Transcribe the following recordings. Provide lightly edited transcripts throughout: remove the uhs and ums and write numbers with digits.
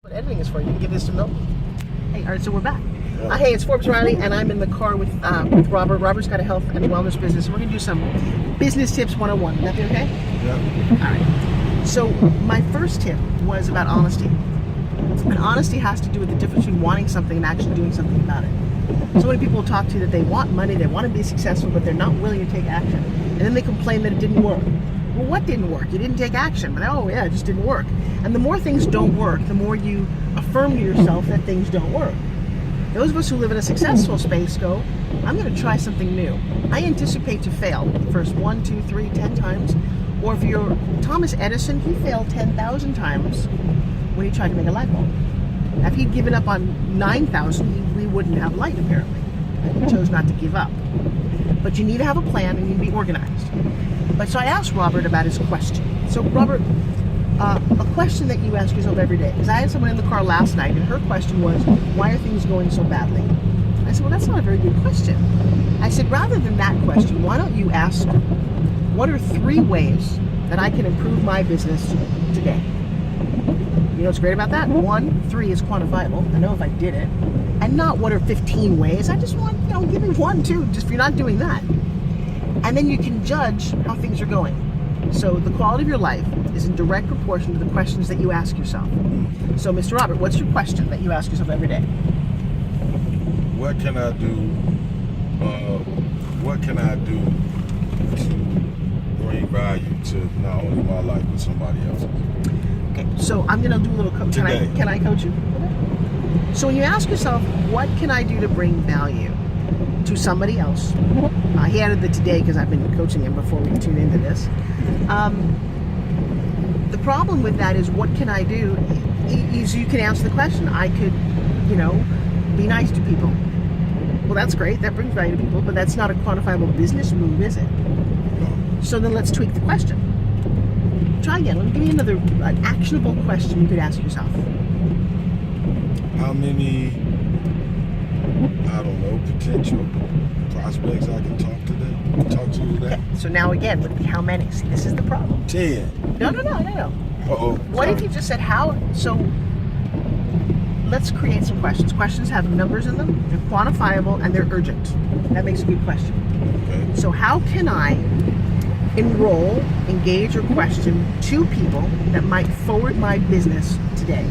What editing is for. You can give this to Milton. Hey, all right, so we're back. Yeah. Hey, it's Forbes Riley, and I'm in the car with Robert. Robert's got a health and wellness business. We're going to do some business tips 101. Would that be okay? Yeah. All right. So my first tip was about honesty. And honesty has to do with the difference between wanting something and actually doing something about it. So many people talk to you that they want money, they want to be successful, but they're not willing to take action. And then they complain that it didn't work. Well, what didn't work? You didn't take action. But oh yeah, it just didn't work. And the more things don't work, the more you affirm to yourself that things don't work. Those of us who live in a successful space go, I'm going to try something new. I anticipate to fail the first 1, 2, 3, 10 times. Or if you're Thomas Edison, he failed 10,000 times when he tried to make a light bulb. If he'd given up on 9,000, we wouldn't have light, apparently. And he chose not to give up. But you need to have a plan and you need to be organized. But so I asked Robert about his question. So Robert, a question that you ask yourself every day. Because I had someone in the car last night and her question was, why are things going so badly? I said, well, that's not a very good question. I said, rather than that question, why don't you ask, what are 3 ways that I can improve my business today? You know what's great about that? 1, 3 is quantifiable. I know if I did it. And not what are 15 ways. I just want, give me 1, 2, just if you're not doing that. And then you can judge how things are going. So the quality of your life is in direct proportion to the questions that you ask yourself. So Mr. Robert, what's your question that you ask yourself every day? What can I do? What can I do to bring value to not only my life but somebody else's? Okay, so I'm going to do a little coach. Can I coach you? Okay. So when you ask yourself, what can I do to bring value to somebody else? He added the today because I've been coaching him before we tune into this. The problem with that is, what can I do? Is you can answer the question. I could, be nice to people. Well, that's great. That brings value to people, but that's not a quantifiable business move, is it? So then let's tweak the question. Try again. Let me give you another actionable question you could ask yourself. How many, potential prospects I can talk to today? Okay. So now again, would it be how many? See, this is the problem. 10. No. Uh-oh. What if you just said how? So let's create some questions. Questions have numbers in them. They're quantifiable and they're urgent. That makes a good question. Okay. So how can I enroll, engage, or question 2 people that might forward my business today?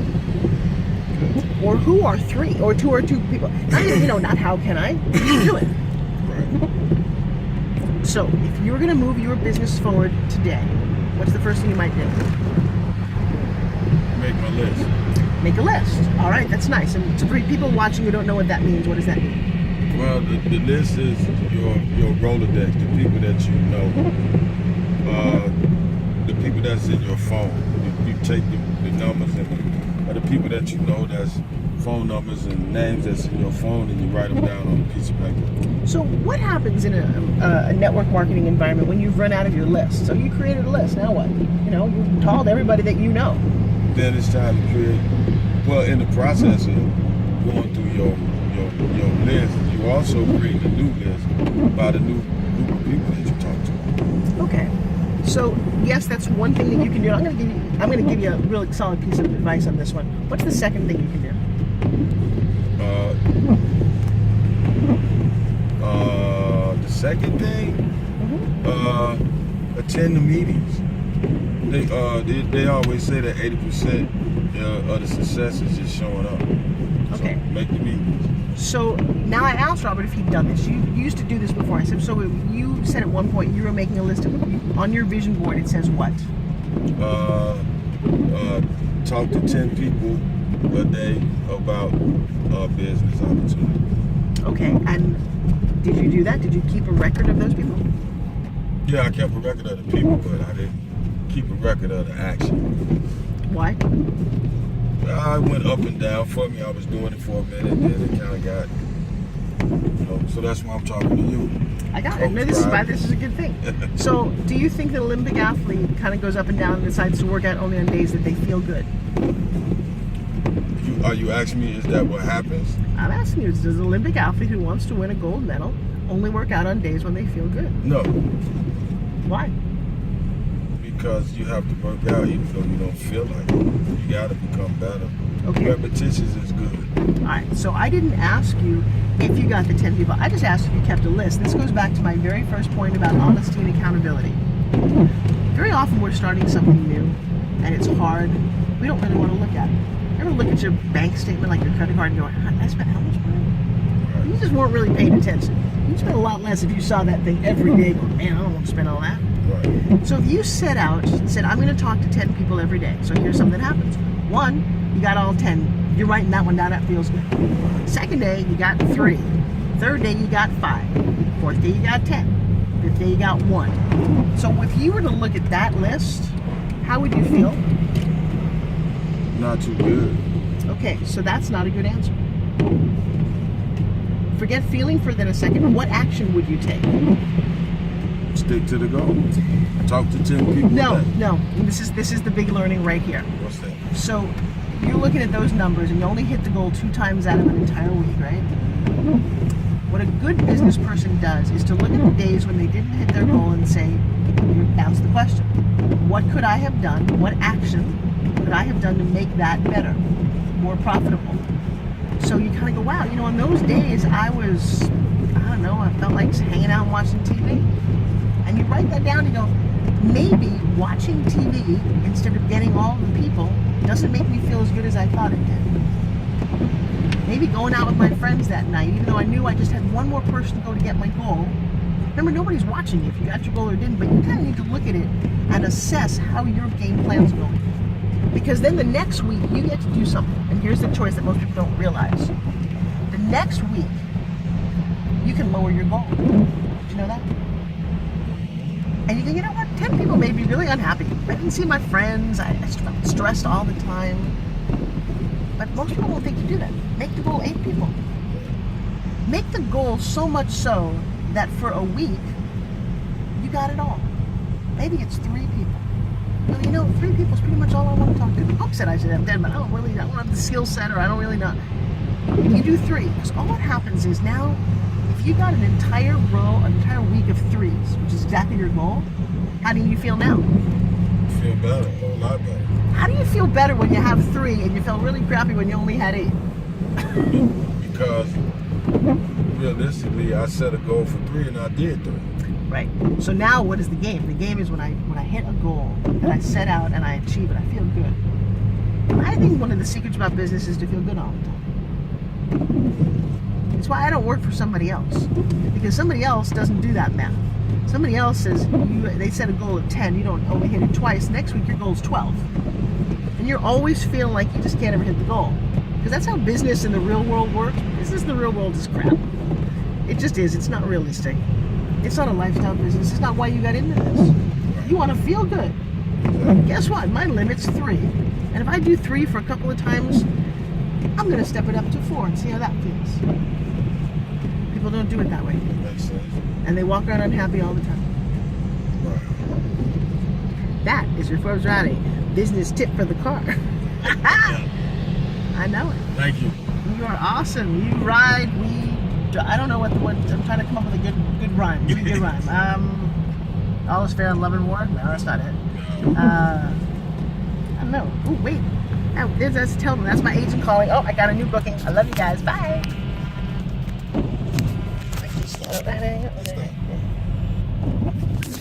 Or who are 3 or 2 people? Not even, not how can I, just do it. Right. So if you're going to move your business forward today, what's the first thing you might do? Make my list. Make a list. All right, that's nice. And for people watching who don't know what that means, what does that mean? Well, the list is your Rolodex, the people that you know, the people that's in your phone. You take the numbers and the people that you know, that's phone numbers and names that's in your phone, and you write them down on a piece of paper. So what happens in a network marketing environment when you've run out of your list? So you created a list. Now what? You've called everybody that you know. Then it's time to create. Well, in the process of going through your list, you also create a new list by the new group of people that you talk to. Okay. So yes, that's one thing that you can do. I'm going to give you a really solid piece of advice on this one. What's the second thing you can do? The second thing, attend the meetings. They always say that 80% of the success is just showing up. Okay. So make the meetings. So now I asked Robert if he'd done this. You used to do this before. I said, so you said at one point you were making a list of, on your vision board it says what? Talk to 10 people a day about business opportunity. Okay, and did you do that? Did you keep a record of those people? Yeah, I kept a record of the people, but I didn't keep a record of the action. Why? I went up and down. For me, I was doing it for a minute, then it kind of got, so that's why I'm talking to you. I got it. No, this is a good thing. So, do you think that an Olympic athlete kind of goes up and down and decides to work out only on days that they feel good? Are you asking me, is that what happens? I'm asking you, does an Olympic athlete who wants to win a gold medal only work out on days when they feel good? No. Why? Because you have to work out even though you don't feel like it. You got to become better. Okay. Repetitions is good. All right, so I didn't ask you if you got the 10 people. I just asked if you kept a list. This goes back to my very first point about honesty and accountability. Very often we're starting something new, and it's hard. We don't really want to look at it. You ever look at your bank statement, like your credit card, and go, I spent how much money? You just weren't really paying attention. You'd spend a lot less if you saw that thing every day, going, man, I don't want to spend all that. Right. So if you set out and said, I'm going to talk to 10 people every day, so here's something that happens. 1, you got all 10. You're writing that one down, that feels good. Second day, you got 3. Third day, you got 5. Fourth day, you got 10. Fifth day, you got 1. So if you were to look at that list, how would you feel? Not too good. Okay, so that's not a good answer. Forget feeling for then a second. What action would you take? Stick to the goal. Talk to 10 people. No. This is the big learning right here. What's that? So you're looking at those numbers and you only hit the goal 2 times out of an entire week, right? What a good business person does is to look at the days when they didn't hit their goal and say, ask the question, what could I have done? What action could I have done to make that better, more profitable? So you kind of go, wow, on those days I was, I don't know, I felt like hanging out and watching TV. And you write that down and you go, maybe watching TV instead of getting all the people doesn't make me feel as good as I thought it did. Maybe going out with my friends that night, even though I knew I just had one more person to go to get my goal. Remember, nobody's watching you if you got your goal or didn't, but you kind of need to look at it and assess how your game plan's going. Because then the next week, you get to do something. And here's the choice that most people don't realize. The next week, you can lower your goal. Did you know that? And you think, you know what? 10 people may be really unhappy. I didn't see my friends. I felt stressed all the time. But most people won't think you do that. Make the goal 8 people. Make the goal so much so that for a week, you got it all. Maybe it's 3 people. Well, 3 people is pretty much all I want to talk to. The book said I should have 10, but I don't have the skill set, or I don't really know. If you do 3, because all what happens is now, if you got an entire week of 3s, which is exactly your goal, how do you feel now? Feel better, a whole lot better. How do you feel better when you have 3 and you felt really crappy when you only had 8? Because realistically, I set a goal for 3 and I did 3. Right. So now what is the game? The game is when I hit a goal that I set out and I achieve it, I feel good. I think one of the secrets about business is to feel good all the time. It's why I don't work for somebody else. Because somebody else doesn't do that math. Somebody else says, they set a goal of 10, you don't only hit it twice, next week your goal is 12. And you're always feeling like you just can't ever hit the goal. Because that's how business in the real world works. Business in the real world is crap. It just is. It's not realistic. It's not a lifestyle business. It's not why you got into this. You want to feel good. Guess what? My limit's 3. And if I do 3 for a couple of times, I'm going to step it up to 4 and see how that feels. People don't do it that way. Makes sense. And they walk around unhappy all the time. That is your Forbes Riley business tip for the car. I know it. Thank you. You are awesome. You ride, I don't know what I'm trying to come up with a good rhyme. Give me a good rhyme. All is fair in love and war? No, that's not it. I don't know. Oh, wait. That's tell them. That's my agent calling. Oh, I got a new booking. I love you guys. Bye.